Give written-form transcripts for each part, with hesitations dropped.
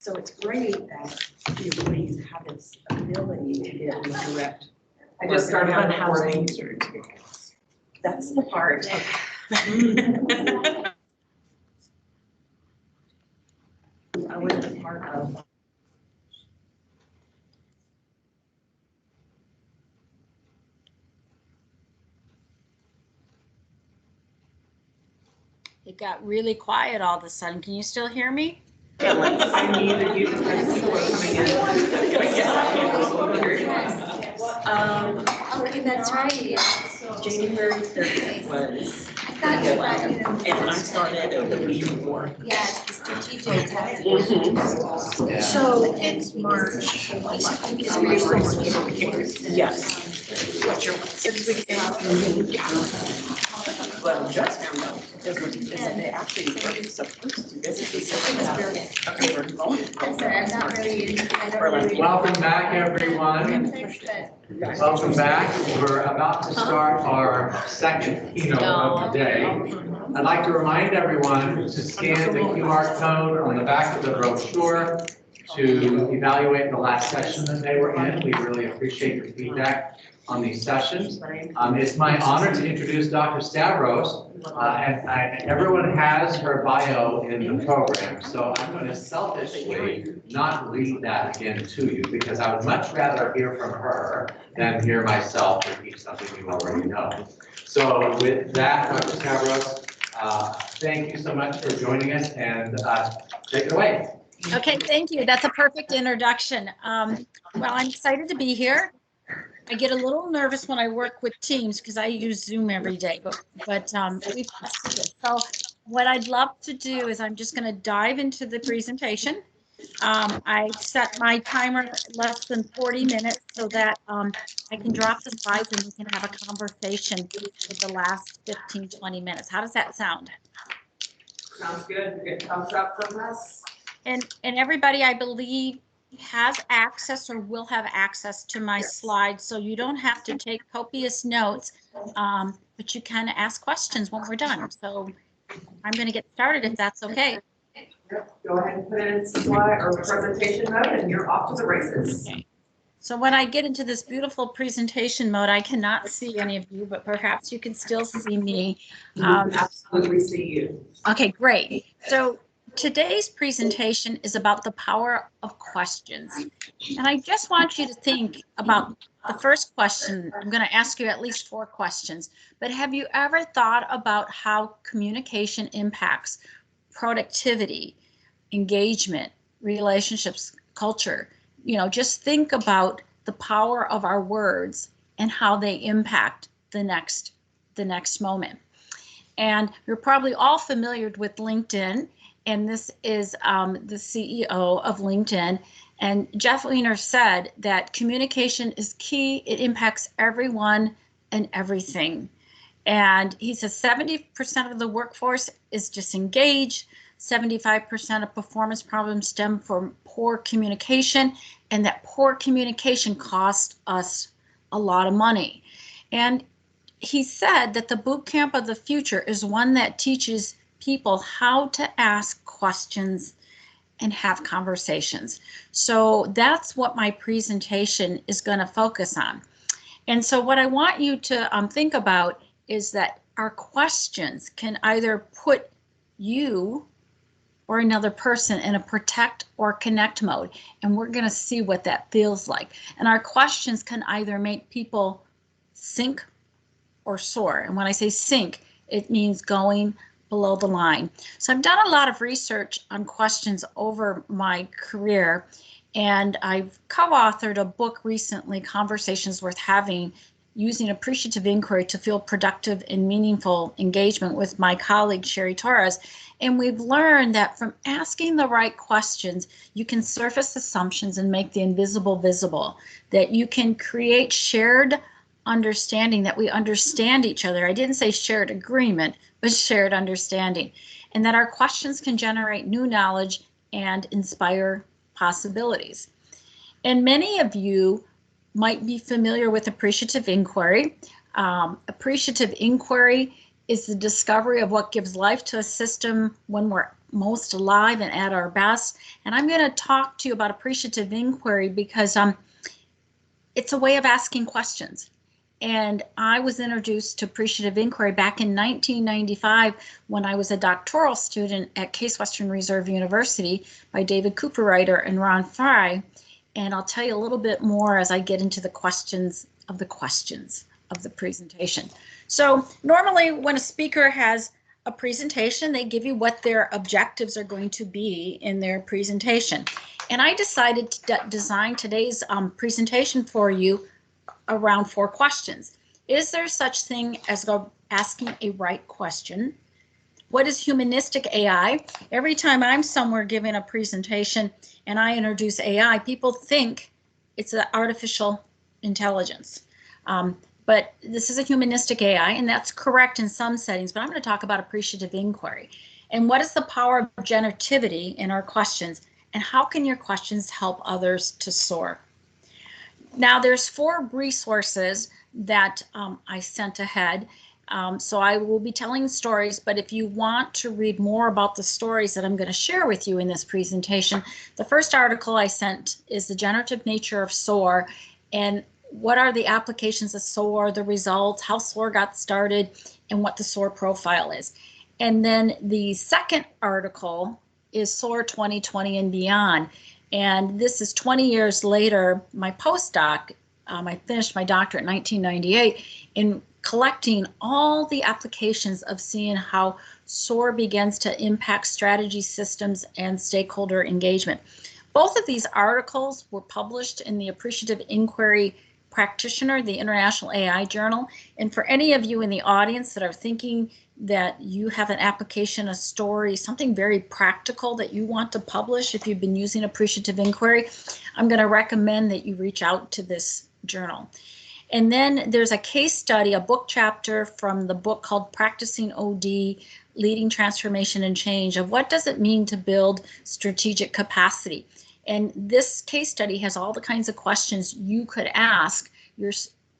So it's great that the employees have this ability to get direct. I just started on recording. That's the part. I was a part of. It got really quiet all of a sudden. Can you still hear me? I needed you to have people coming in. Okay, that's right. January 30th was. And I started the week before. Yes, the strategic task. So it's March. Yes. What's your 6 weeks well, just found out is they actually were supposed to do this. Okay, we're going. I'm sorry, I'm not really, I don't Or like, really. Welcome back, everyone. Welcome back. We're about to start our second keynote of the day. I'd like to remind everyone to scan the QR code on the back of the brochure to evaluate the last session that they were in. We really appreciate your feedback on these sessions. It's my honor to introduce Dr. Stavros, and everyone has her bio in the program, so I'm going to selfishly not read that again to you because I would much rather hear from her than hear myself repeat something you already know. So with that, Dr. Stavros, thank you so much for joining us, and take it away. Okay, thank you. That's a perfect introduction. Well, I'm excited to be here. I get a little nervous when I work with teams because I use Zoom every day, but we've tested it. So what I'd love to do is I'm just going to dive into the presentation. I set my timer less than 40 minutes so that I can drop the slides and we can have a conversation for the last 15, 20 minutes. How does that sound? Sounds good. Good thumbs up from us. And everybody, I believe, has access or will have access to my slides, so you don't have to take copious notes, but you can ask questions when we're done. So I'm going to get started if that's okay. Yep. Go ahead and put it in slide or presentation mode and you're off to the races. Okay. So when I get into this beautiful presentation mode, I cannot see any of you, but perhaps you can still see me. Absolutely see you. Okay, great. So today's presentation is about the power of questions. And I just want you to think about the first question. I'm going to ask you at least 4 questions, but have you ever thought about how communication impacts productivity, engagement, relationships, culture? You know, just think about the power of our words and how they impact the next moment. And you're probably all familiar with LinkedIn. And this is the CEO of LinkedIn. And Jeff Weiner said that communication is key. It impacts everyone and everything. And he says 70% of the workforce is disengaged. 75% of performance problems stem from poor communication. And that poor communication costs us a lot of money. And he said that the boot camp of the future is one that teaches people how to ask questions and have conversations. So that's what my presentation is going to focus on. And so what I want you to think about is that our questions can either put you or another person in a protect or connect mode. And we're going to see what that feels like. And our questions can either make people sink or soar. And when I say sink, it means going below the line. So I've done a lot of research on questions over my career, and I've co-authored a book recently, Conversations Worth Having, using appreciative inquiry to feel productive and meaningful engagement with my colleague, Sherry Torres. And we've learned that from asking the right questions, you can surface assumptions and make the invisible visible, that you can create shared understanding, that we understand each other. I didn't say shared agreement, but shared understanding, and that our questions can generate new knowledge and inspire possibilities. And many of you might be familiar with appreciative inquiry. Appreciative inquiry is the discovery of what gives life to a system when most alive and at our best. And I'm going to talk to you about appreciative inquiry because it's a way of asking questions. And I was introduced to appreciative inquiry back in 1995 when I was a doctoral student at Case Western Reserve University by David Cooperrider and Ron Fry. And I'll tell you a little bit more as I get into the questions of the presentation. So normally when a speaker has a presentation, they give you what their objectives are going to be in their presentation. And I decided to design today's presentation for you around 4 questions. Is there such thing as asking a right question? What is humanistic AI? Every time I'm somewhere giving a presentation and I introduce AI, people think it's an artificial intelligence. But this is a humanistic AI, and that's correct in some settings, but I'm going to talk about appreciative inquiry. And what is the power of generativity in our questions, and how can your questions help others to soar? Now, there's 4 resources that I sent ahead. So I will be telling stories, but if you want to read more about the stories that I'm going to share with you in this presentation, the first article I sent is The Generative Nature of SOAR, and what are the applications of SOAR, the results, how SOAR got started, and what the SOAR profile is. And then the second article is SOAR 2020 and Beyond. And this is 20 years later, my postdoc, I finished my doctorate in 1998 in collecting all the applications of seeing how SOAR begins to impact strategy systems and stakeholder engagement. Both of these articles were published in the Appreciative Inquiry Practitioner, the International AI Journal. And for any of you in the audience that are thinking that you have an application, a story, something very practical that you want to publish if you've been using appreciative inquiry, I'm going to recommend that you reach out to this journal. And then there's a case study, a book chapter from the book called Practicing OD, Leading Transformation and Change, of what does it mean to build strategic capacity. And this case study has all the kinds of questions you could ask your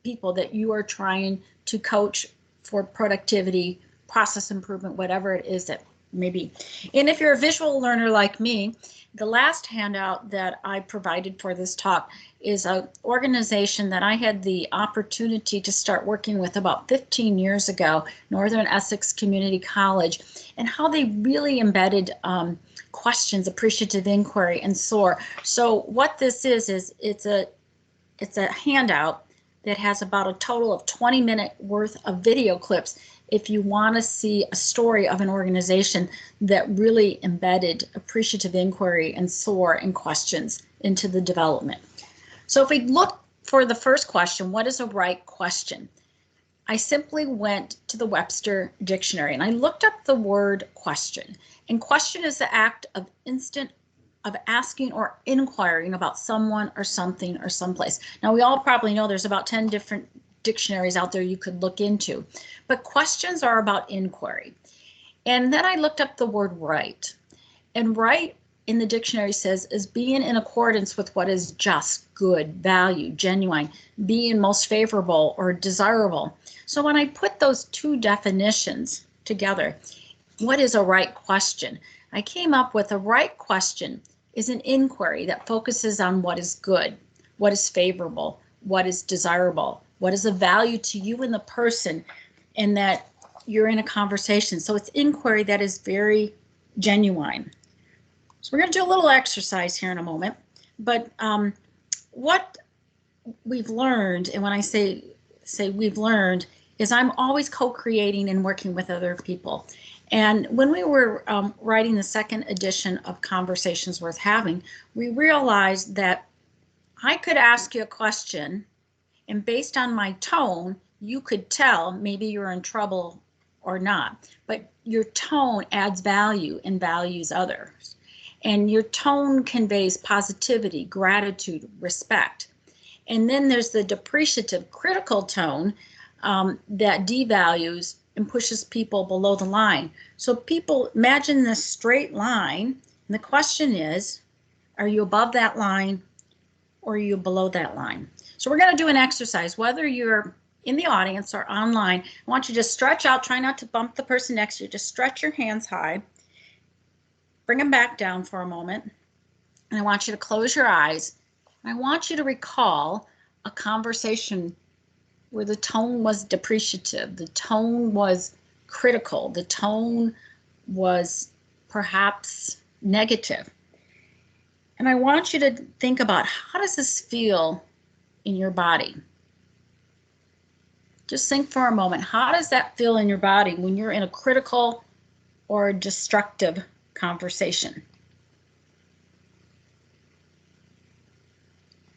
people that you are trying to coach for productivity, process improvement, whatever it is that may be. And if you're a visual learner like me, the last handout that I provided for this talk is an organization that I had the opportunity to start working with about 15 years ago, Northern Essex Community College, and how they really embedded questions, appreciative inquiry, and SOAR. So what this is it's a handout that has about a total of 20-minute worth of video clips if you want to see a story of an organization that really embedded appreciative inquiry and SOAR and questions into the development. So if we look for the first question, what is a right question? I simply went to the Webster Dictionary and I looked up the word question. And question is the act of asking or inquiring about someone or something or someplace. Now we all probably know there's about 10 different dictionaries out there you could look into, but questions are about inquiry. And then I looked up the word right. And right in the dictionary says is being in accordance with what is just, good, value, genuine, being most favorable or desirable. So when I put those 2 definitions together, what is a right question? I came up with a right question is an inquiry that focuses on what is good, what is favorable, what is desirable, what is of value to you and the person, and that you're in a conversation. So it's inquiry that is very genuine. So we're going to do a little exercise here in a moment, but what we've learned, and when I say we've learned, is I'm always co-creating and working with other people. And when we were writing the second edition of Conversations Worth Having, we realized that I could ask you a question, and based on my tone, you could tell maybe you're in trouble or not. But your tone adds value and values others. And your tone conveys positivity, gratitude, respect. And then there's the depreciative, critical tone that devalues and pushes people below the line. So people imagine this straight line, and the question is, are you above that line or are you below that line? So we're going to do an exercise, whether you're in the audience or online. I want you to just stretch out, try not to bump the person next to you, just stretch your hands high. bring them back down for a moment. And I want you to close your eyes. And I want you to recall a conversation where the tone was depreciative, the tone was critical, the tone was perhaps negative. And I want you to think about, how does this feel in your body? Just think for a moment, how does that feel in your body when you're in a critical or destructive conversation?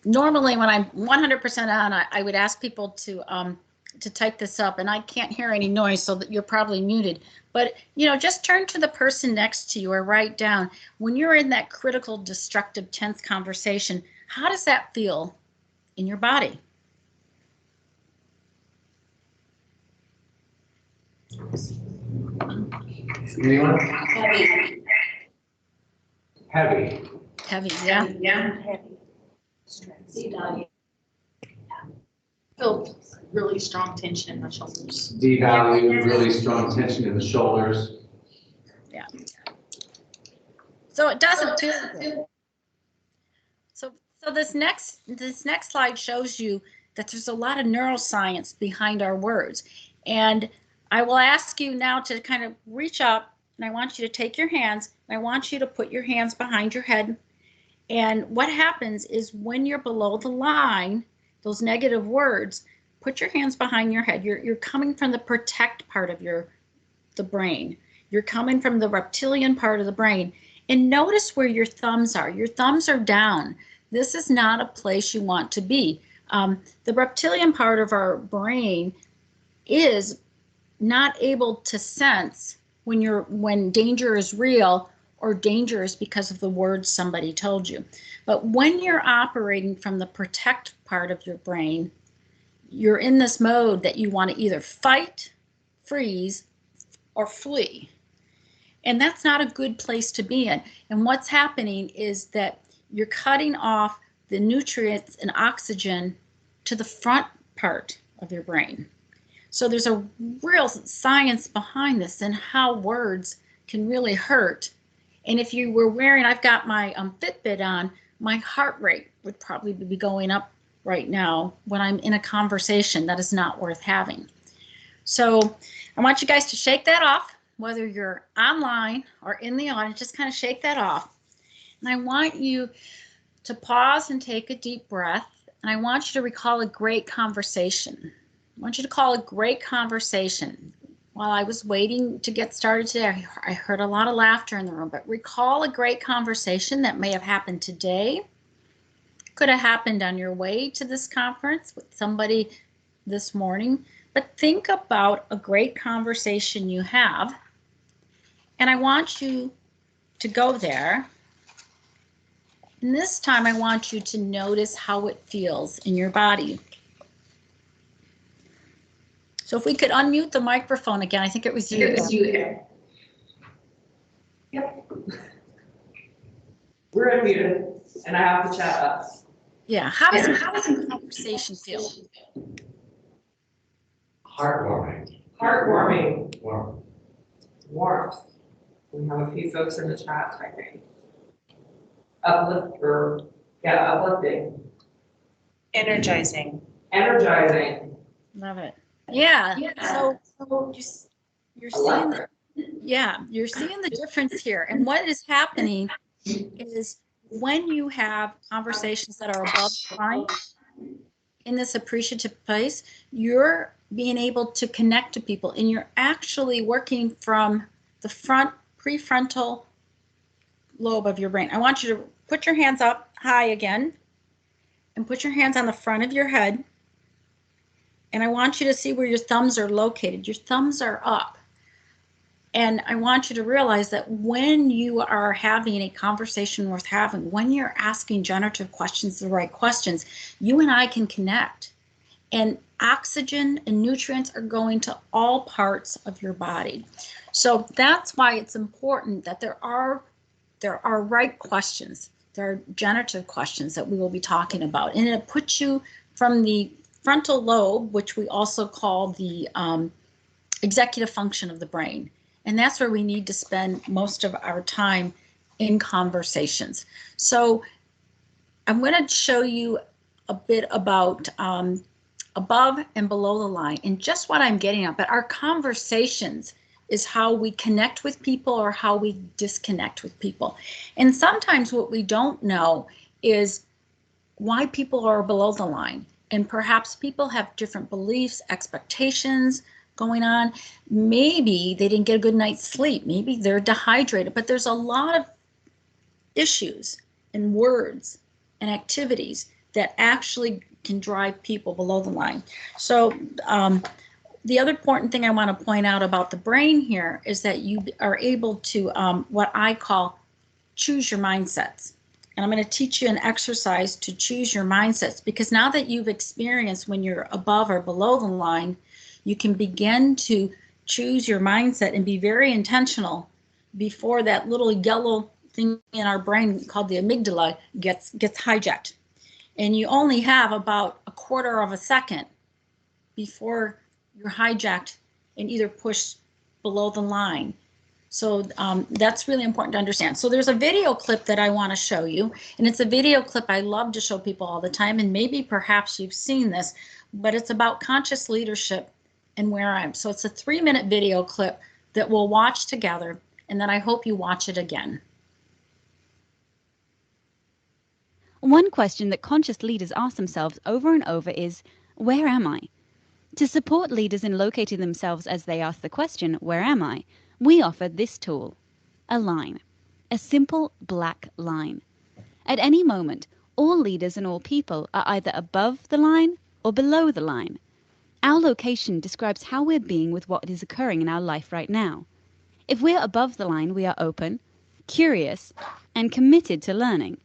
Normally, when I'm 100% on, I would ask people to type this up, and I can't hear any noise, so that you're probably muted. But, you know, just turn to the person next to you or write down, when you're in that critical, destructive, tense conversation, how does that feel in your body? Anyone? Heavy. Heavy. Heavy, yeah. Yeah. Feel really strong tension in my shoulders. Devalued, really strong tension in the shoulders. So it doesn't feel good. So this next slide shows you that there's a lot of neuroscience behind our words. And I will ask you now to kind of reach up, and I want you to take your hands, and I want you to put your hands behind your head. And what happens is, when you're below the line, those negative words, put your hands behind your head. You're coming from the protect part of the brain. You're coming from the reptilian part of the brain. And notice where your thumbs are. Your thumbs are down. This is not a place you want to be. The reptilian part of our brain is not able to sense when danger is real or danger is because of the words somebody told you. But when you're operating from the protect part of your brain, you're in this mode that you want to either fight, freeze, or flee. And that's not a good place to be in. And what's happening is that you're cutting off the nutrients and oxygen to the front part of your brain. So there's a real science behind this and how words can really hurt. And if you were wearing, I've got my Fitbit on, my heart rate would probably be going up right now when I'm in a conversation that is not worth having. So I want you guys to shake that off, whether you're online or in the audience, just kind of shake that off. And I want you to pause and take a deep breath. And I want you to recall a great conversation. I want you to call a great conversation. While I was waiting to get started today, I heard a lot of laughter in the room, but recall a great conversation that may have happened today. Could have happened on your way to this conference with somebody this morning, but think about a great conversation you have. And I want you to go there. And this time I want you to notice how it feels in your body. So if we could unmute the microphone again, I think it was you. Yep. We're unmuted, and I have the chat up. Yeah, how does a conversation feel? Heartwarming. Heartwarming. Warm. Warmth. We have a few folks in the chat typing. Uplifting. Energizing. Energizing. Love it. Yeah. So you're seeing you're seeing the difference here. And what is happening is, when you have conversations that are above the line in this appreciative place, you're being able to connect to people, and you're actually working from the front prefrontal lobe of your brain. I want you to put your hands up high again and put your hands on the front of your head. And I want you to see where your thumbs are located. Your thumbs are up. And I want you to realize that when you are having a conversation worth having, when you're asking generative questions, the right questions, you and I can connect. And oxygen and nutrients are going to all parts of your body. So that's why it's important that there are right questions. There are generative questions that we will be talking about. And it puts you from the frontal lobe, which we also call the executive function of the brain. And that's where we need to spend most of our time in conversations. So I'm going to show you a bit about above and below the line and just what I'm getting at. But our conversations is how we connect with people or how we disconnect with people. And sometimes what we don't know is why people are below the line. And perhaps people have different beliefs, expectations going on. Maybe they didn't get a good night's sleep. Maybe they're dehydrated. But there's a lot of issues and words and activities that actually can drive people below the line. So the other important thing I want to point out about the brain here is that you are able to what I call choose your mindsets. And I'm going to teach you an exercise to choose your mindsets, because now that you've experienced when you're above or below the line, you can begin to choose your mindset and be very intentional before that little yellow thing in our brain called the amygdala gets hijacked. And you only have about a quarter of a second before you're hijacked and either pushed below the line. So that's really important to understand. So there's a video clip that I want to show you, and it's a video clip I love to show people all the time, and maybe perhaps you've seen this, but it's about conscious leadership and where I'm. So it's a 3-minute video clip that we'll watch together, and then I hope you watch it again. One question that conscious leaders ask themselves over and over is, where am I? To support leaders in locating themselves as they ask the question, where am I? We offer this tool, a line, a simple black line. At any moment, all leaders and all people are either above the line or below the line. Our location describes how we're being with what is occurring in our life right now. If we're above the line, we are open, curious, and committed to learning.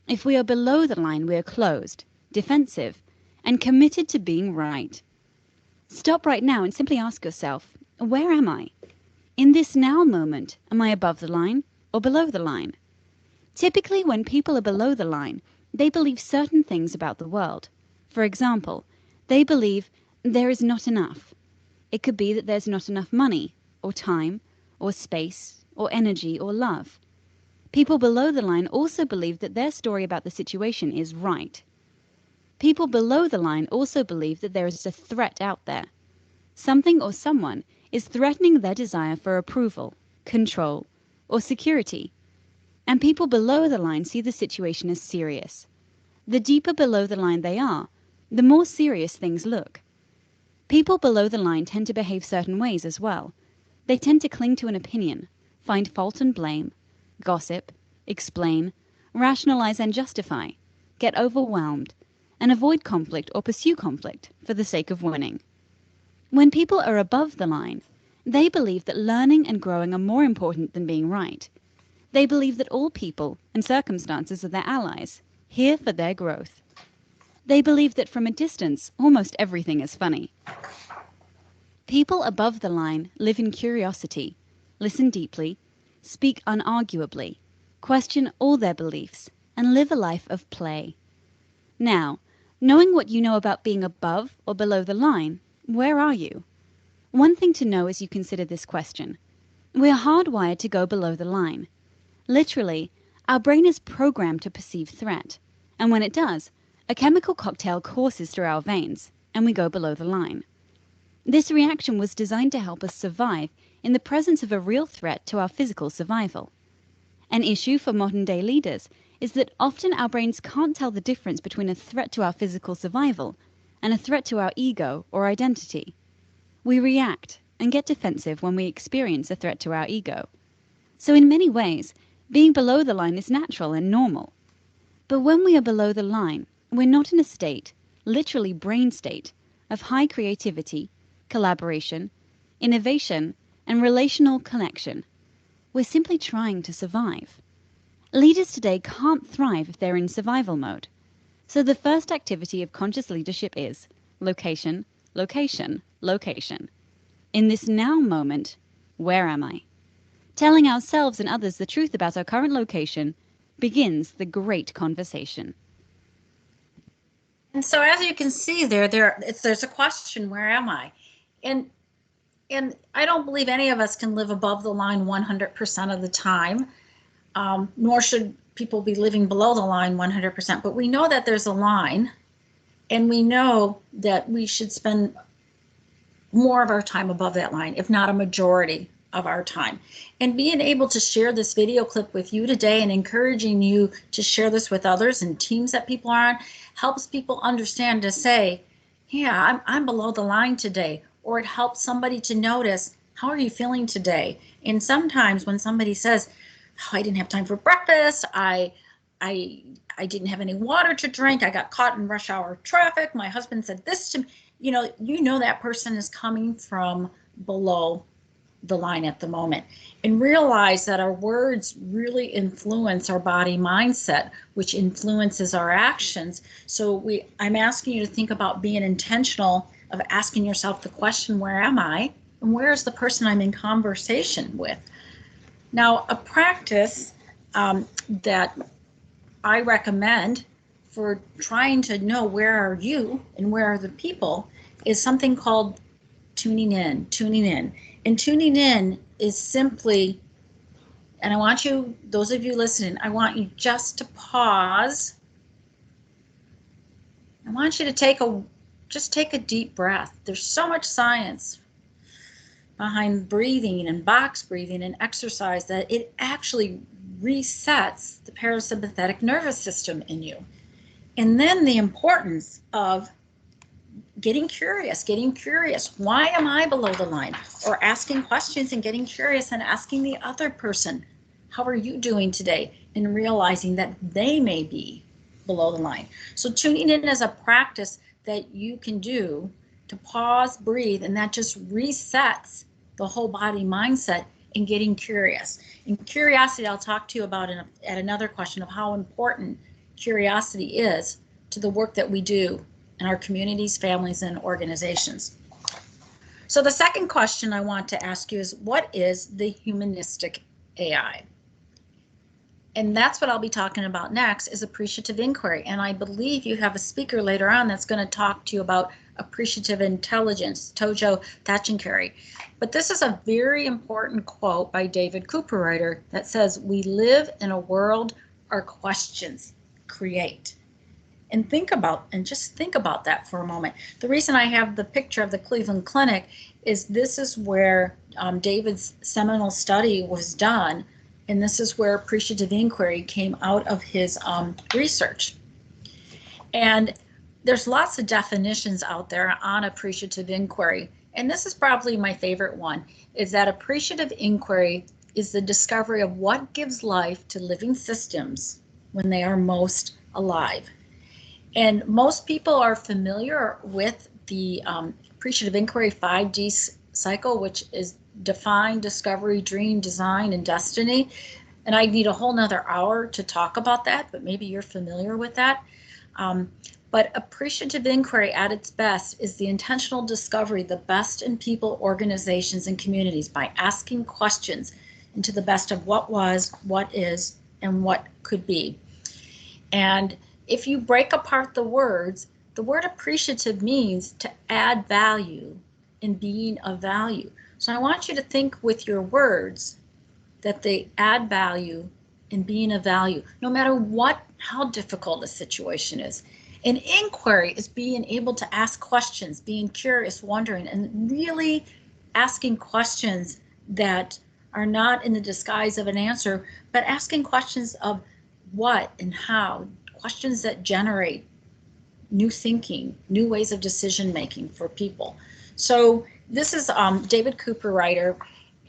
If we are below the line, we are closed, defensive, and committed to being right. Stop right now and simply ask yourself, where am I? In this now moment, am I above the line or below the line? Typically, when people are below the line, they believe certain things about the world. For example, they believe there is not enough. It could be that there's not enough money, or time, or space, or energy, or love. People below the line also believe that their story about the situation is right. People below the line also believe that there is a threat out there. Something or someone is threatening their desire for approval, control, or security. And people below the line see the situation as serious. The deeper below the line they are, the more serious things look. People below the line tend to behave certain ways as well. They tend to cling to an opinion, find fault and blame, gossip, explain, rationalize and justify, get overwhelmed, and avoid conflict or pursue conflict for the sake of winning. When people are above the line, they believe that learning and growing are more important than being right. They believe that all people and circumstances are their allies, here for their growth. They believe that from a distance, almost everything is funny. People above the line live in curiosity, listen deeply, speak unarguably, question all their beliefs, and live a life of play. Now, knowing what you know about being above or below the line, where are you? One thing to know as you consider this question. We are hardwired to go below the line. Literally, our brain is programmed to perceive threat, and when it does, a chemical cocktail courses through our veins, and we go below the line. This reaction was designed to help us survive in the presence of a real threat to our physical survival. An issue for modern-day leaders is that often our brains can't tell the difference between a threat to our physical survival and a threat to our ego or identity. We react and get defensive when we experience a threat to our ego. So in many ways, being below the line is natural and normal. But when we are below the line, we're not in a state, literally brain state, of high creativity, collaboration, innovation, and relational connection. We're simply trying to survive. Leaders today can't thrive if they're in survival mode. So the first activity of conscious leadership is location, location, location. In this now moment, where am I? Telling ourselves and others the truth about our current location begins the great conversation. And so as you can see there's a question, where am I? And I don't believe any of us can live above the line 100% of the time. nor should people be living below the line 100%. But we know that there's a line, and we know that we should spend more of our time above that line, if not a majority of our time. And being able to share this video clip with you today and encouraging you to share this with others and teams that people are on helps people understand to say, yeah, I'm below the line today. Or it helps somebody to notice, how are you feeling today? And sometimes when somebody says, oh, I didn't have time for breakfast, I didn't have any water to drink, I got caught in rush hour traffic, my husband said this to me, you know that person is coming from below the line at the moment. And realize that our words really influence our body mindset, which influences our actions. So I'm asking you to think about being intentional of asking yourself the question, where am I? And where's the person I'm in conversation with? Now, a practice that I recommend for trying to know where are you and where are the people is something called tuning in. And tuning in is simply, and I want you, those of you listening, I want you just to pause. I want you to just take a deep breath. There's so much science behind breathing and box breathing and exercise that it actually resets the parasympathetic nervous system in you. And then the importance of getting curious. Why am I below the line? Or asking questions and getting curious and asking the other person, how are you doing today? And realizing that they may be below the line. So tuning in is a practice that you can do to pause, breathe, and that just resets the whole body mindset and getting curious. And curiosity, I'll talk to you about at another question of how important curiosity is to the work that we do in our communities, families, and organizations. So the second question I want to ask you is, what is the humanistic AI? And that's what I'll be talking about next, is appreciative inquiry. And I believe you have a speaker later on that's going to talk to you about appreciative intelligence, Tojo Tachinkari. But this is a very important quote by David Cooperrider that says, we live in a world our questions create. And just think about that for a moment. The reason I have the picture of the Cleveland Clinic is this is where David's seminal study was done, and this is where appreciative inquiry came out of his research. And there's lots of definitions out there on appreciative inquiry, and this is probably my favorite one, is that appreciative inquiry is the discovery of what gives life to living systems when they are most alive. And most people are familiar with the appreciative inquiry 5D cycle, which is define, discovery, dream, design, and destiny. And I need a whole nother hour to talk about that, but maybe you're familiar with that. But appreciative inquiry at its best is the intentional discovery, the best in people, organizations, and communities by asking questions into the best of what was, what is, and what could be. And if you break apart the words, the word appreciative means to add value in being of value. So I want you to think with your words that they add value in being of value, no matter how difficult a situation is. An inquiry is being able to ask questions, being curious, wondering, and really asking questions that are not in the disguise of an answer, but asking questions of what and how, questions that generate new thinking, new ways of decision making for people. So this is David Cooperrider,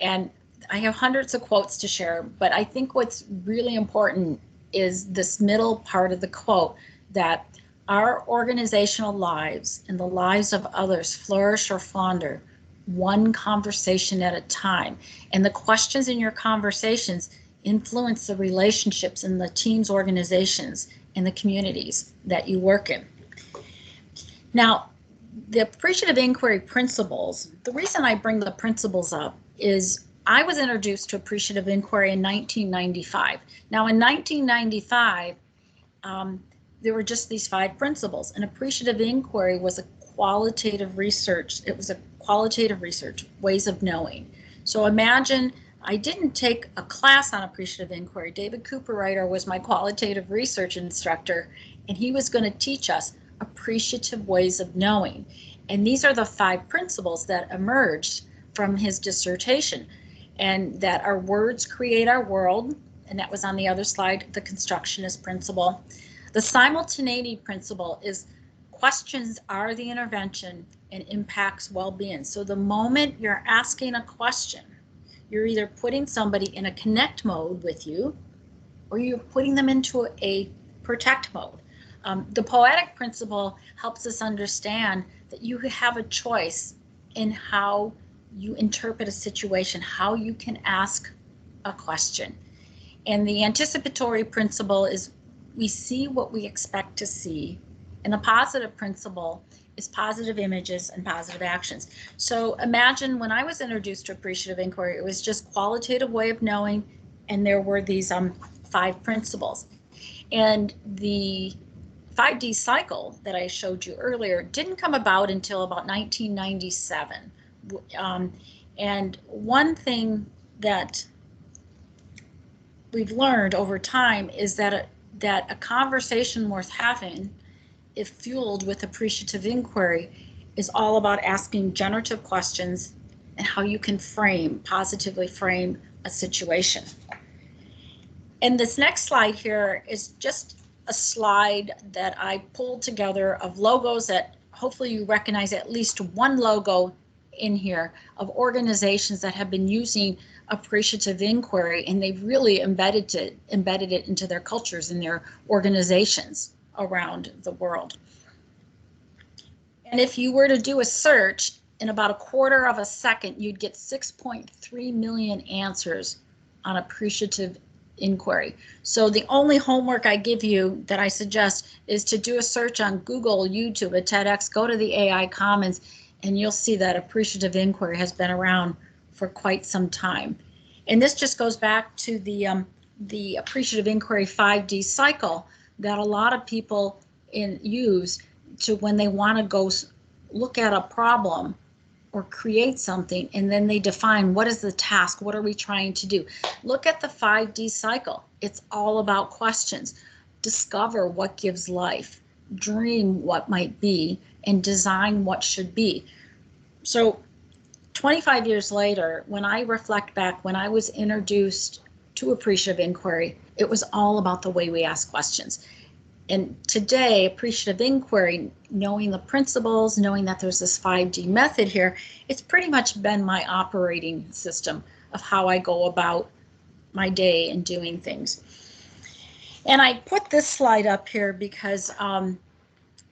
and I have hundreds of quotes to share, but I think what's really important is this middle part of the quote, that our organizational lives and the lives of others flourish or flounder one conversation at a time. And the questions in your conversations influence the relationships in the teams, organizations, and the communities that you work in. Now, the appreciative inquiry principles, the reason I bring the principles up is I was introduced to appreciative inquiry in 1995. Now, in 1995, there were just these 5 principles, and appreciative inquiry was a qualitative research. It was a qualitative research, ways of knowing. So imagine I didn't take a class on appreciative inquiry. David Cooperwriter was my qualitative research instructor, and he was going to teach us appreciative ways of knowing. And these are the 5 principles that emerged from his dissertation, and that our words create our world, and that was on the other slide, the constructionist principle. The simultaneity principle is questions are the intervention and impacts well-being. So the moment you're asking a question, you're either putting somebody in a connect mode with you, or you're putting them into a protect mode. The poetic principle helps us understand that you have a choice in how you interpret a situation, how you can ask a question. And the anticipatory principle is we see what we expect to see. And the positive principle is positive images and positive actions. So imagine when I was introduced to appreciative inquiry, it was just qualitative way of knowing, and there were these 5 principles. And the 5D cycle that I showed you earlier didn't come about until about 1997. And one thing that we've learned over time is that a conversation worth having, if fueled with appreciative inquiry, is all about asking generative questions and how you can positively frame a situation. And this next slide here is just a slide that I pulled together of logos that hopefully you recognize at least one logo in here of organizations that have been using appreciative inquiry, and they've really embedded it into their cultures and their organizations around the world. And if you were to do a search in about a quarter of a second, you'd get 6.3 million answers on appreciative inquiry. So the only homework I give you that I suggest is to do a search on Google, YouTube, at TEDx, go to the AI Commons, and you'll see that appreciative inquiry has been around for quite some time. And this just goes back to the appreciative inquiry 5D cycle that a lot of people use to when they want to go look at a problem or create something, and then they define what is the task, what are we trying to do. Look at the 5D cycle. It's all about questions. Discover what gives life, dream what might be, and design what should be. So 25 years later, when I reflect back, when I was introduced to appreciative inquiry, it was all about the way we ask questions. And today, appreciative inquiry, knowing the principles, knowing that there's this 5D method here, it's pretty much been my operating system of how I go about my day and doing things. And I put this slide up here because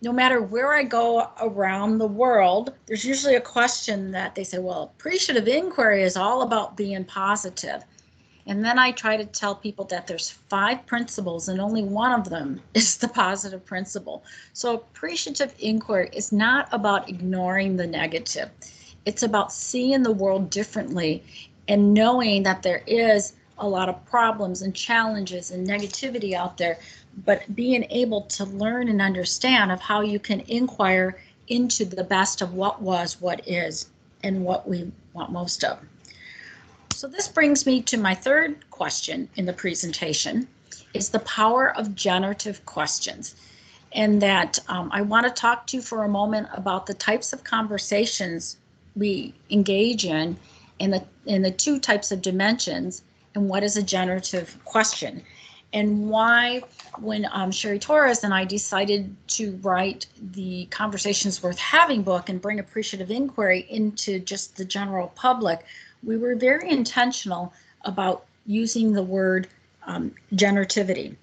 no matter where I go around the world, there's usually a question that they say, well, appreciative inquiry is all about being positive. And then I try to tell people that there's 5 principles and only one of them is the positive principle. So appreciative inquiry is not about ignoring the negative. It's about seeing the world differently and knowing that there is a lot of problems and challenges and negativity out there, but being able to learn and understand of how you can inquire into the best of what was, what is, and what we want most of. So this brings me to my third question in the presentation, is the power of generative questions. And that I want to talk to you for a moment about the types of conversations we engage in the 2 types of dimensions, and what is a generative question. And why, when Sherry Torres and I decided to write the Conversations Worth Having book and bring appreciative inquiry into just the general public, we were very intentional about using the word generativity.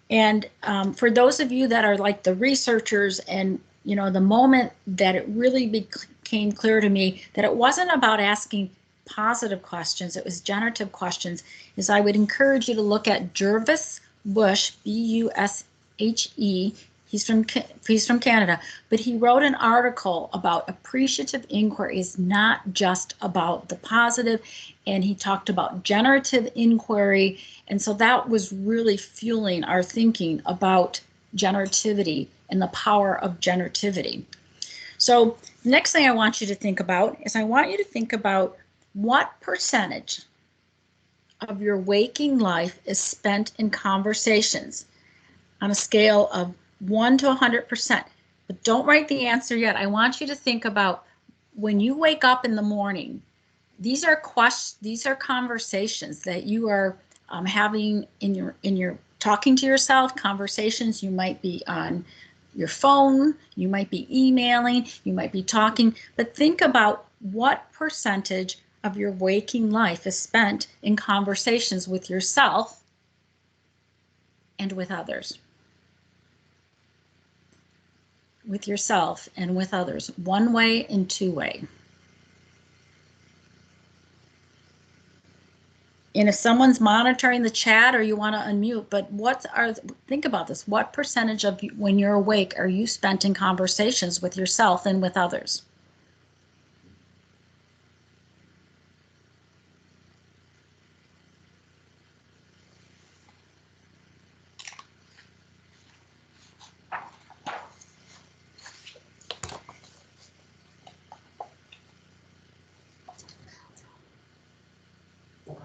And for those of you that are like the researchers, and you know, the moment that it really became clear to me that it wasn't about asking positive questions, it was generative questions, is I would encourage you to look at Jervis Bush, B-U-S-H-E. He's from Canada, but he wrote an article about appreciative inquiry is not just about the positive, and he talked about generative inquiry, and so that was really fueling our thinking about generativity and the power of generativity. So the next thing I want you to think about is I want you to think about what percentage of your waking life is spent in conversations on a scale of 1 to 100%. But don't write the answer yet. I want you to think about when you wake up in the morning. These are conversations that you are having in your talking to yourself. Conversations. You might be on your phone. You might be emailing. You might be talking. But think about what percentage of your waking life is spent in conversations with yourself and with others. With yourself and with others, one way and two way. And if someone's monitoring the chat, or you want to unmute, but think about this. What percentage of when you're awake are you spent in conversations with yourself and with others?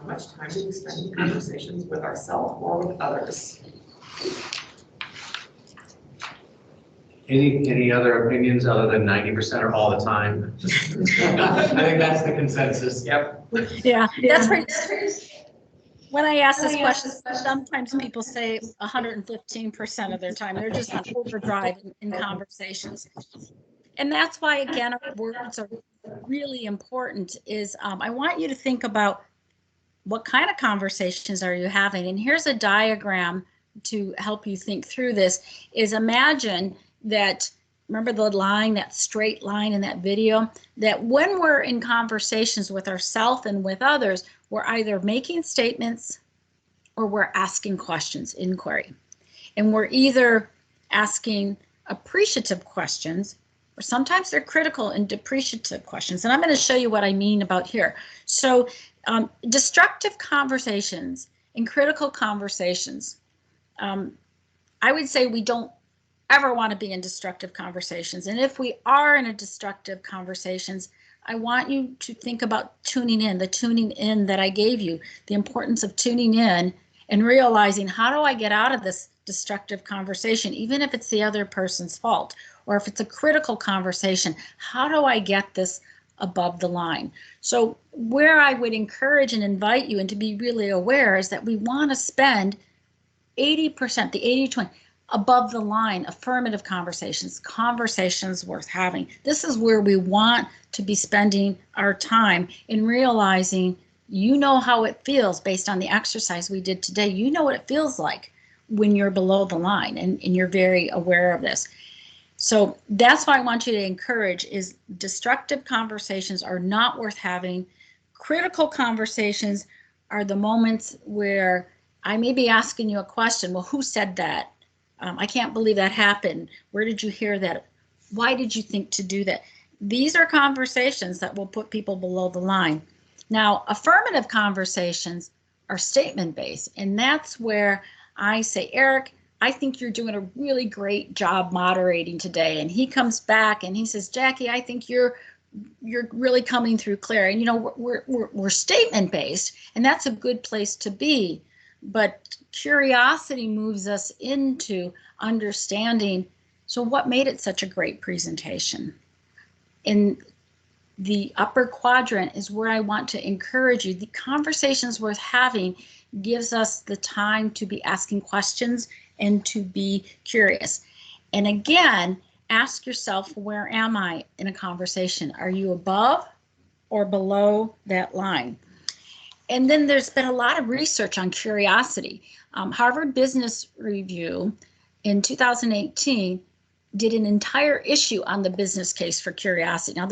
How much time do we spend in conversations with ourselves or with others? Any other opinions other than 90% or all the time? I think that's the consensus. Yep. Yeah, that's pretty. When I ask this question, sometimes people say 115% of their time. They're just on overdrive in conversations. And that's why, again, our words are really important. I want you to think about what kind of conversations are you having? And here's a diagram to help you think through this. Imagine that, remember the line, that straight line in that video, that when we're in conversations with ourselves and with others, we're either making statements or we're asking questions, inquiry. And we're either asking appreciative questions, or sometimes they're critical and depreciative questions. And I'm going to show you what I mean about here. So destructive conversations and critical conversations, I would say we don't ever want to be in destructive conversations. And if we are in a destructive conversations, I want you to think about tuning in, the tuning in that I gave you, the importance of tuning in and realizing, how do I get out of this destructive conversation, even if it's the other person's fault, or if it's a critical conversation, how do I get this above the line? So where I would encourage and invite you and to be really aware is that we want to spend 80%, the 80-20, above the line, affirmative conversations, conversations worth having. This is where we want to be spending our time in realizing, you know how it feels based on the exercise we did today. You know what it feels like when you're below the line, and you're very aware of this. So that's why I want you to encourage is destructive conversations are not worth having. Critical conversations are the moments where I may be asking you a question. Well, who said that? I can't believe that happened. Where did you hear that? Why did you think to do that? These are conversations that will put people below the line. Now, affirmative conversations are statement-based, and that's where I say, Eric, I think you're doing a really great job moderating today. And he comes back and he says, Jackie, I think you're really coming through clear. And you know, we're statement-based, and that's a good place to be. But curiosity moves us into understanding, so what made it such a great presentation? In the upper quadrant is where I want to encourage you. The conversations worth having gives us the time to be asking questions and to be curious. And again, ask yourself, where am I in a conversation? Are you above or below that line? And then there's been a lot of research on curiosity. Harvard Business Review in 2018 did an entire issue on the business case for curiosity. Now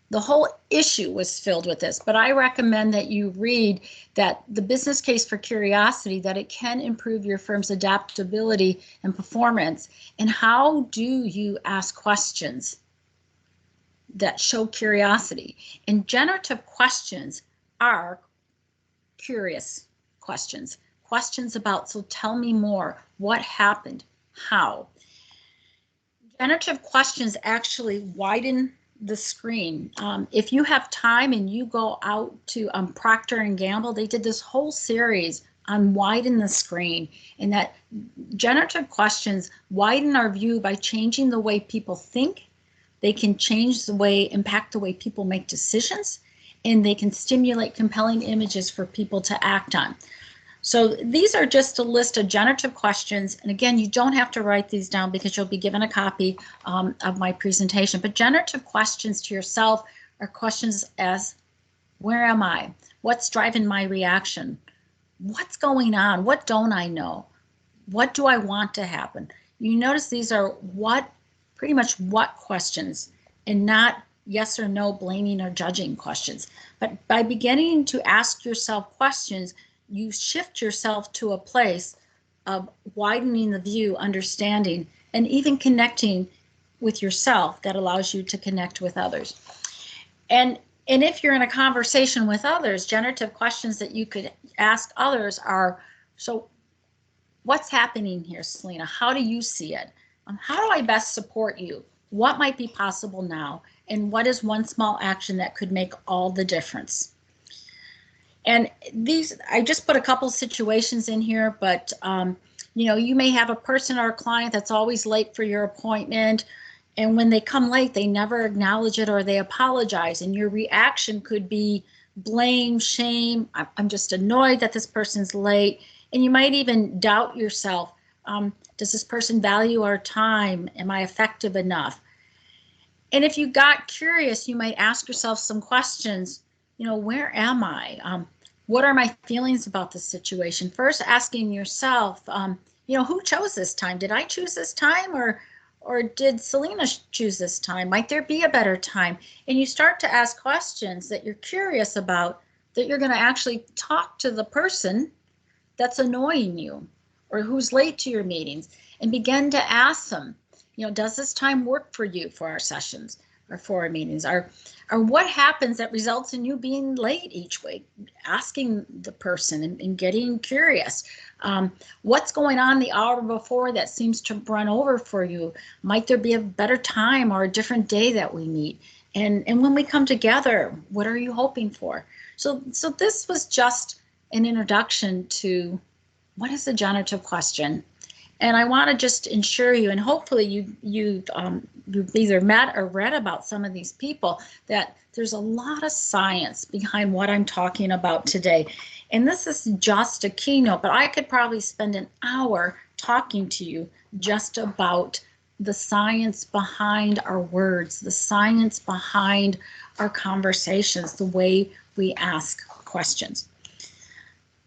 the whole issue was filled with this, but I recommend that you read that the business case for curiosity, that it can improve your firm's adaptability and performance. And how do you ask questions that show curiosity? And generative questions are curious questions, questions about, so tell me more, what happened, how. Generative questions actually widen the screen. If you have time and you go out to Procter and Gamble, they did this whole series on widen the screen, and that generative questions widen our view by changing the way people think. They can change the way, impact the way people make decisions, and they can stimulate compelling images for people to act on. So these are just a list of generative questions. And again, you don't have to write these down because you'll be given a copy of my presentation. But generative questions to yourself are questions as, where am I? What's driving my reaction? What's going on? What don't I know? What do I want to happen? You notice these are pretty much what questions, and not yes or no, blaming or judging questions. But by beginning to ask yourself questions, you shift yourself to a place of widening the view, understanding, and even connecting with yourself that allows you to connect with others. And if you're in a conversation with others, generative questions that you could ask others are, so what's happening here, Selena? How do you see it? How do I best support you? What might be possible now? And what is one small action that could make all the difference? And these, I just put a couple situations in here, but you may have a person or a client that's always late for your appointment, and when they come late, they never acknowledge it or they apologize, and your reaction could be blame, shame, I'm just annoyed that this person's late, and you might even doubt yourself. Does this person value our time? Am I effective enough? And if you got curious, you might ask yourself some questions. Where am I? What are my feelings about this situation? First, asking yourself, who chose this time? Did I choose this time, or did Selena choose this time? Might there be a better time? And you start to ask questions that you're curious about, that you're going to actually talk to the person that's annoying you or who's late to your meetings, and begin to ask them, does this time work for you for our sessions or for our meetings? Or what happens that results in you being late each week? Asking the person and getting curious. What's going on the hour before that seems to run over for you? Might there be a better time or a different day that we meet? And when we come together, what are you hoping for? So this was just an introduction to what is a generative question. And I want to just ensure you, and hopefully you've either met or read about some of these people, that there's a lot of science behind what I'm talking about today. And this is just a keynote, but I could probably spend an hour talking to you just about the science behind our words, the science behind our conversations, the way we ask questions.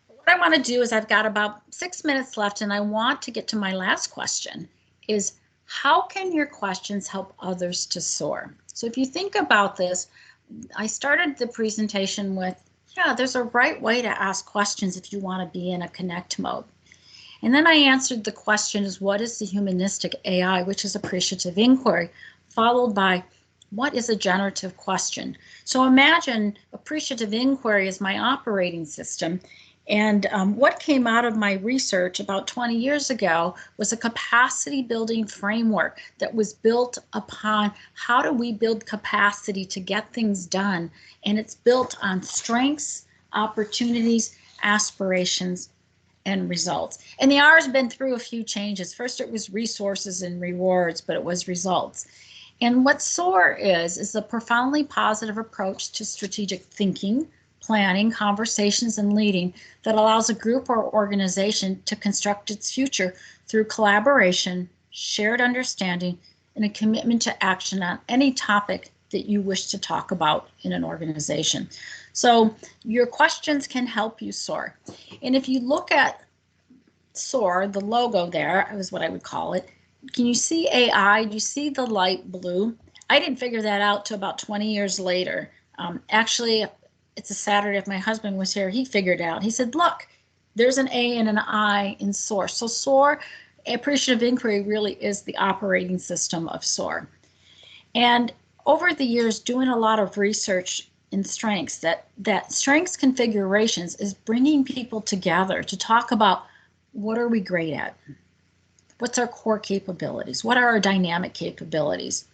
What I want to do is, I've got about 6 minutes left, and I want to get to my last question, is how can your questions help others to soar? So if you think about this, I started the presentation with, there's a right way to ask questions if you want to be in a connect mode. And then I answered the question is, what is the humanistic AI, which is appreciative inquiry, followed by, what is a generative question? So imagine appreciative inquiry is my operating system. And what came out of my research about 20 years ago was a capacity building framework that was built upon how do we build capacity to get things done. And it's built on strengths, opportunities, aspirations, and results. And the R has been through a few changes. First, it was resources and rewards, but it was results. And what SOAR is a profoundly positive approach to strategic thinking, planning, conversations, and leading that allows a group or organization to construct its future through collaboration, shared understanding, and a commitment to action on any topic that you wish to talk about in an organization. So your questions can help you soar. And if you look at SOAR, the logo there is what I would call it. Can you see AI? Do you see the light blue? I didn't figure that out till about 20 years later. Actually, it's a Saturday. If my husband was here, he figured out. He said, look, there's an A and an I in SOAR. So SOAR, appreciative inquiry, really is the operating system of SOAR. And over the years, doing a lot of research in strengths, that strengths configurations is bringing people together to talk about what are we great at? What's our core capabilities? What are our dynamic capabilities?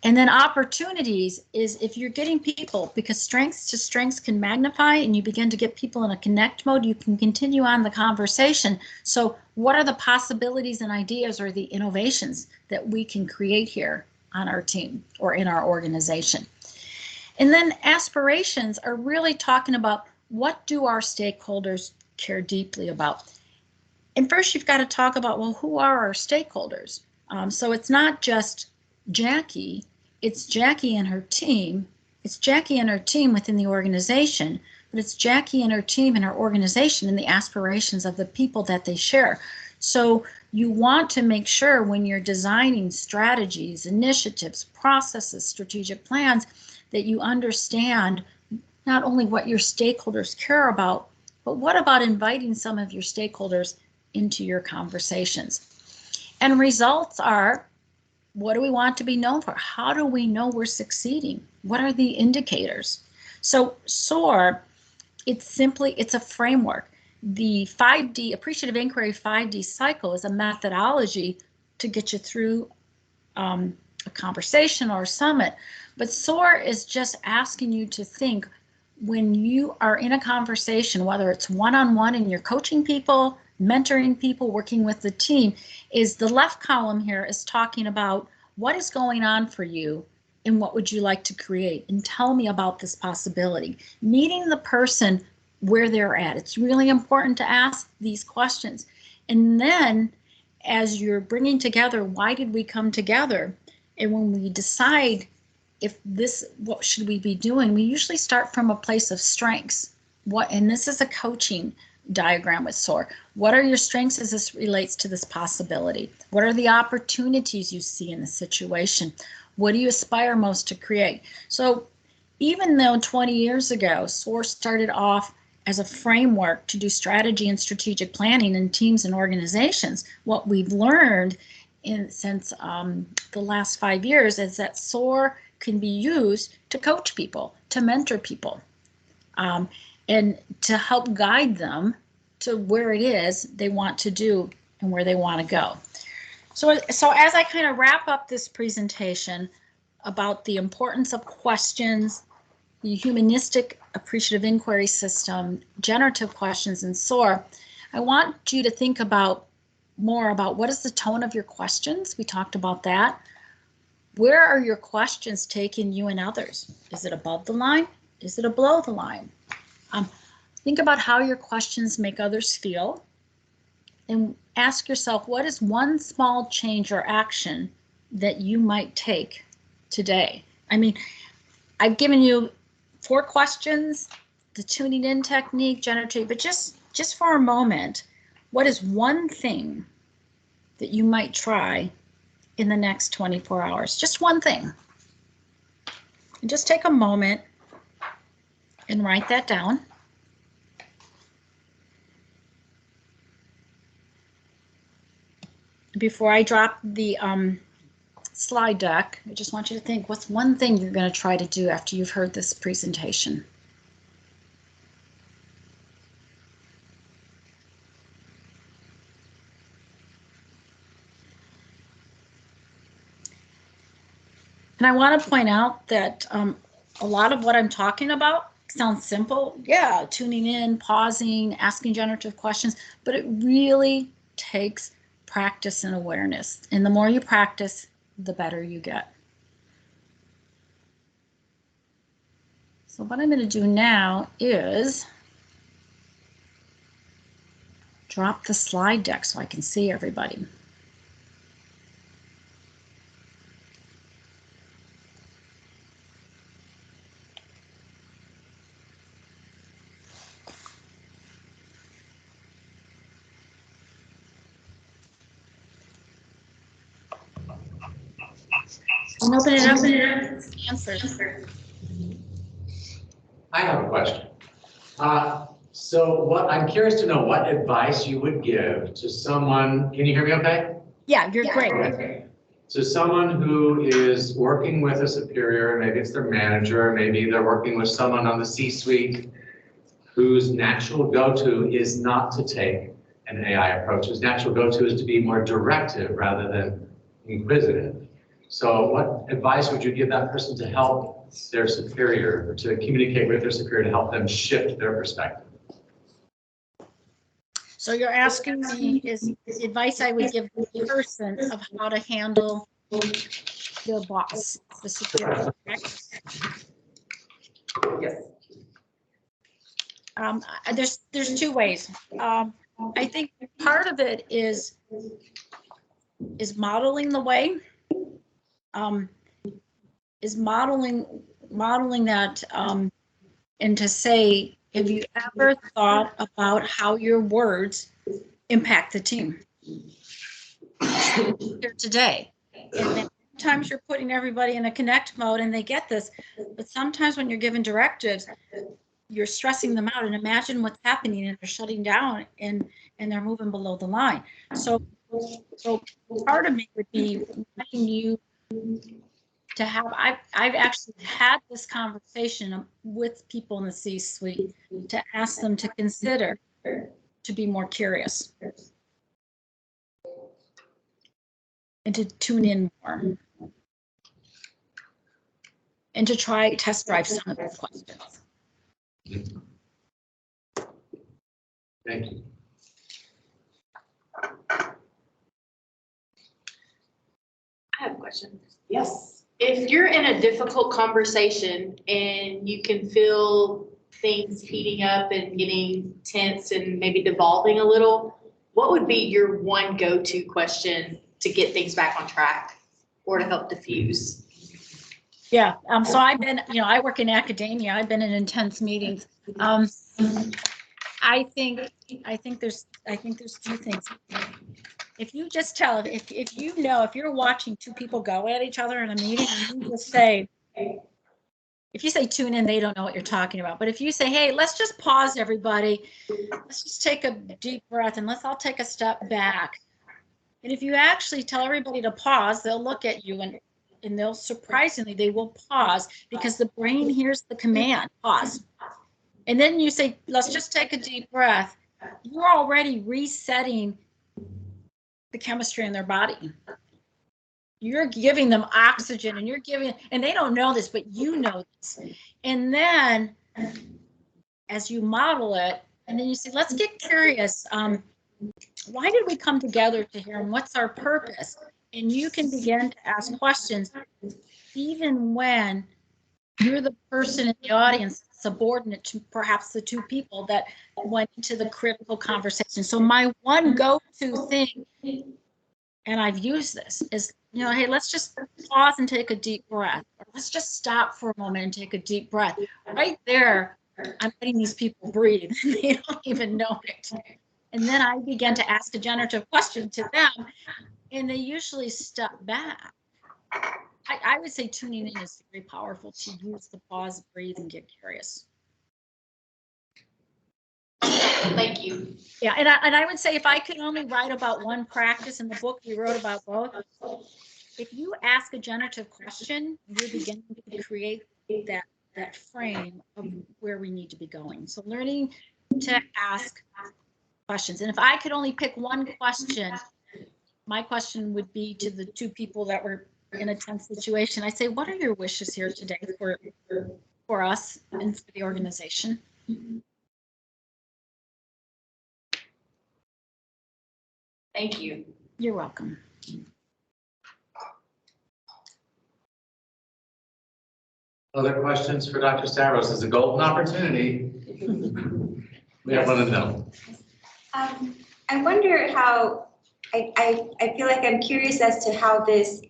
And then opportunities is if you're getting people, because strengths to strengths can magnify and you begin to get people in a connect mode, you can continue on the conversation. So what are the possibilities and ideas or the innovations that we can create here on our team or in our organization? And then aspirations are really talking about what do our stakeholders care deeply about. And first you've got to talk about, well, who are our stakeholders? So it's not just Jackie, it's Jackie and her team. It's Jackie and her team within the organization, but it's Jackie and her team and her organization and the aspirations of the people that they share. So you want to make sure when you're designing strategies, initiatives, processes, strategic plans, that you understand not only what your stakeholders care about, but what about inviting some of your stakeholders into your conversations. And results are, what do we want to be known for? How do we know we're succeeding? What are the indicators? So SOAR, it's a framework. The 5D, Appreciative Inquiry 5D cycle is a methodology to get you through a conversation or a summit. But SOAR is just asking you to think when you are in a conversation, whether it's one-on-one and you're coaching people, mentoring people, working with the team, is the left column here is talking about what is going on for you and what would you like to create, and tell me about this possibility. Meeting the person where they're at. It's really important to ask these questions. And then as you're bringing together, why did we come together? And when we decide what should we be doing, we usually start from a place of strengths. And this is a coaching diagram with SOAR. What are your strengths as this relates to this possibility? What are the opportunities you see in the situation? What do you aspire most to create? So even though 20 years ago, SOAR started off as a framework to do strategy and strategic planning in teams and organizations, what we've learned since the last 5 years is that SOAR can be used to coach people, to mentor people, and to help guide them to where it is they want to do and where they want to go. So as I kind of wrap up this presentation about the importance of questions, the humanistic appreciative inquiry system, generative questions, and SOAR, I want you to think more about what is the tone of your questions. We talked about that. Where are your questions taking you and others? Is it above the line? Is it below the line? Think about how your questions make others feel, and ask yourself, what is one small change or action that you might take today? I mean, I've given you 4 questions, the tuning in technique, generative, but just for a moment, what is one thing that you might try in the next 24 hours? Just one thing. And just take a moment and write that down. Before I drop the slide deck, I just want you to think, what's one thing you're going to try to do after you've heard this presentation? And I want to point out that a lot of what I'm talking about sounds simple. Yeah, tuning in, pausing, asking generative questions, but it really takes practice and awareness. And the more you practice, the better you get. So what I'm going to do now is drop the slide deck so I can see everybody. And open it up and answers. I have a question. So I'm curious to know what advice you would give to someone, can you hear me okay? Yeah, you're great. Okay. So someone who is working with a superior, maybe it's their manager, maybe they're working with someone on the C-suite whose natural go-to is not to take an AI approach. Whose natural go-to is to be more directive rather than inquisitive. So what advice would you give that person to help their superior, to communicate with their superior, to help them shift their perspective? So you're asking me is advice I would give the person of how to handle their boss, the superior, correct? Yes. There's two ways. I think part of it is modeling the way, is modeling that, and to say, have you ever thought about how your words impact the team here today? And then sometimes you're putting everybody in a connect mode and they get this, but sometimes when you're given directives, you're stressing them out, and imagine what's happening and they're shutting down and they're moving below the line. So part of me would be wanting you to have, I've actually had this conversation with people in the C-suite to ask them to consider to be more curious and to tune in more and to try test drive some of these questions. Thank you. I have a question. Yes. If you're in a difficult conversation and you can feel things heating up and getting tense and maybe devolving a little, what would be your one go-to question to get things back on track or to help diffuse? Yeah, so I've been, I work in academia. I've been in intense meetings. I think there's two things. If you just tell, if you're watching two people go at each other in a meeting, and you just say, if you say tune in, they don't know what you're talking about. But if you say, hey, let's just pause, everybody, let's just take a deep breath and let's all take a step back. And if you actually tell everybody to pause, they'll look at you and they'll surprisingly, they will pause because the brain hears the command, pause. And then you say, let's just take a deep breath. You're already resetting the chemistry in their body. You're giving them oxygen and they don't know this, but you know this. And then as you model it, and then you say, let's get curious. Why did we come together to here and what's our purpose? And you can begin to ask questions, even when you're the person in the audience subordinate to perhaps the two people that went into the critical conversation. So my one go-to thing, and I've used this, is, hey, let's just pause and take a deep breath. Or let's just stop for a moment and take a deep breath. Right there, I'm letting these people breathe. They don't even know it. And then I begin to ask a generative question to them, and they usually step back. I would say tuning in is very powerful, to use the pause, breathe, and get curious. Thank you. Yeah, and I would say if I could only write about one practice, in the book we wrote about both, if you ask a generative question, you're beginning to create that frame of where we need to be going. So learning to ask questions. And if I could only pick one question, my question would be to the two people that were in a tense situation. I say, what are your wishes here today for us and for the organization? Thank you. You're welcome. Other questions for Dr. Stavros? It's a golden opportunity. We have one to know. I wonder how, I feel like I'm curious as to how this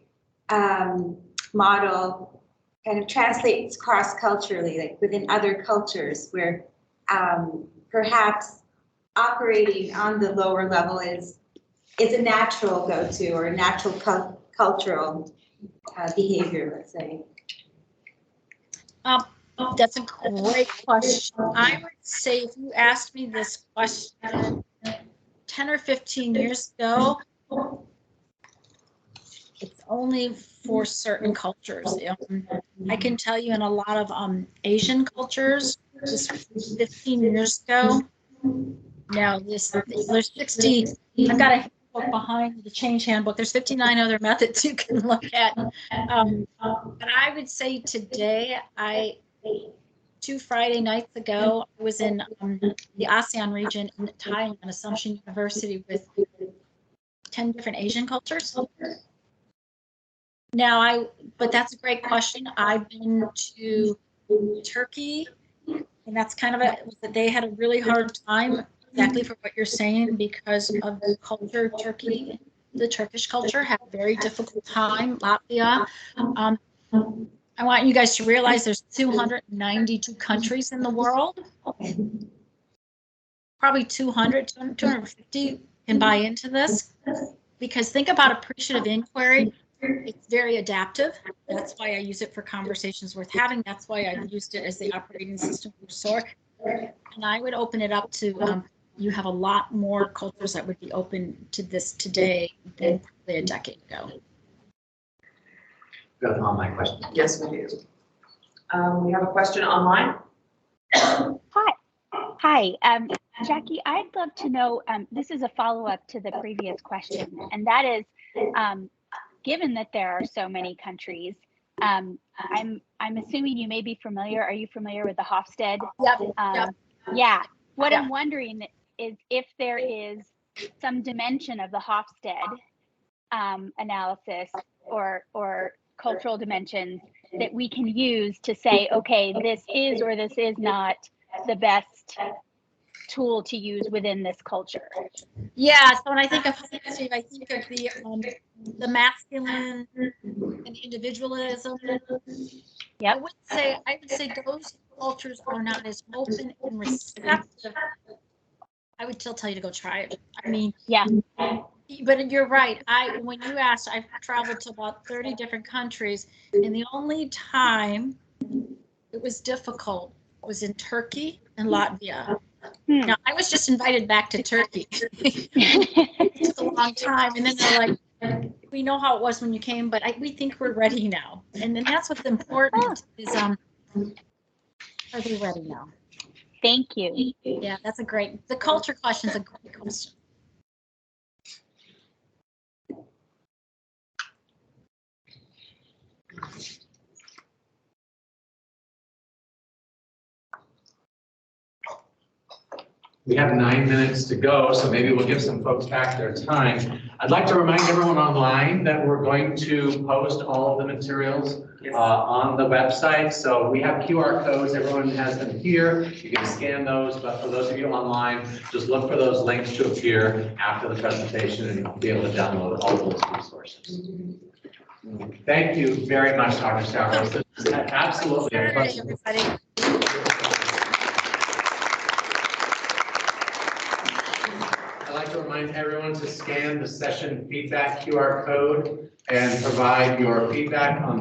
model kind of translates cross-culturally, like within other cultures where perhaps operating on the lower level is a natural go-to or a natural cultural behavior, let's say. That's a great question. I would say if you asked me this question 10 or 15 years ago, it's only for certain cultures. I can tell you in a lot of Asian cultures, just 15 years ago, now there's 60, I've got a handful handbook behind the change handbook. There's 59 other methods you can look at. But I would say today, 2 Friday nights ago, I was in the ASEAN region in Thailand, Assumption University, with 10 different Asian cultures. Now, but that's a great question. I've been to Turkey, and that's kind of they had a really hard time, exactly for what you're saying, because of the culture. Turkey, the Turkish culture, had a very difficult time. Latvia. I want you guys to realize there's 292 countries in the world. Probably 200, 250 can buy into this, because think about appreciative inquiry. It's very adaptive. That's why I use it for conversations worth having. That's why I used it as the operating system for SOAR. And I would open it up to, you have a lot more cultures that would be open to this today than probably a decade ago. Got all my questions. Yes, we do. We have a question online. Hi, Jackie, I'd love to know, this is a follow-up to the previous question, and that is, given that there are so many countries, I'm assuming you may be familiar. Are you familiar with the Hofstede? Yep. Yeah. What I'm wondering is if there is some dimension of the Hofstede analysis or cultural dimensions that we can use to say, okay, this is or this is not the best tool to use within this culture. Yeah, so when I think of Steve, I think of the masculine and individualism. Yep. I would say those cultures are not as open and receptive. I would still tell you to go try it. I mean, yeah. But you're right. When you asked, I've traveled to about 30 different countries, and the only time it was difficult was in Turkey and Latvia. Now, I was just invited back to Turkey. It took a long time, and then they're like, we know how it was when you came, but we think we're ready now. And then that's what's important is, are they ready now? Thank you. Yeah, the culture question is a great question. We have 9 minutes to go, so maybe we'll give some folks back their time. I'd like to remind everyone online that we're going to post all of the materials on the website. So we have QR codes, everyone has them here. You can scan those, but for those of you online, just look for those links to appear after the presentation and you'll be able to download all of those resources. Thank you very much, Dr. Stavros. This is absolutely a pleasure. Everybody. I'd like to remind everyone to scan the session feedback QR code and provide your feedback on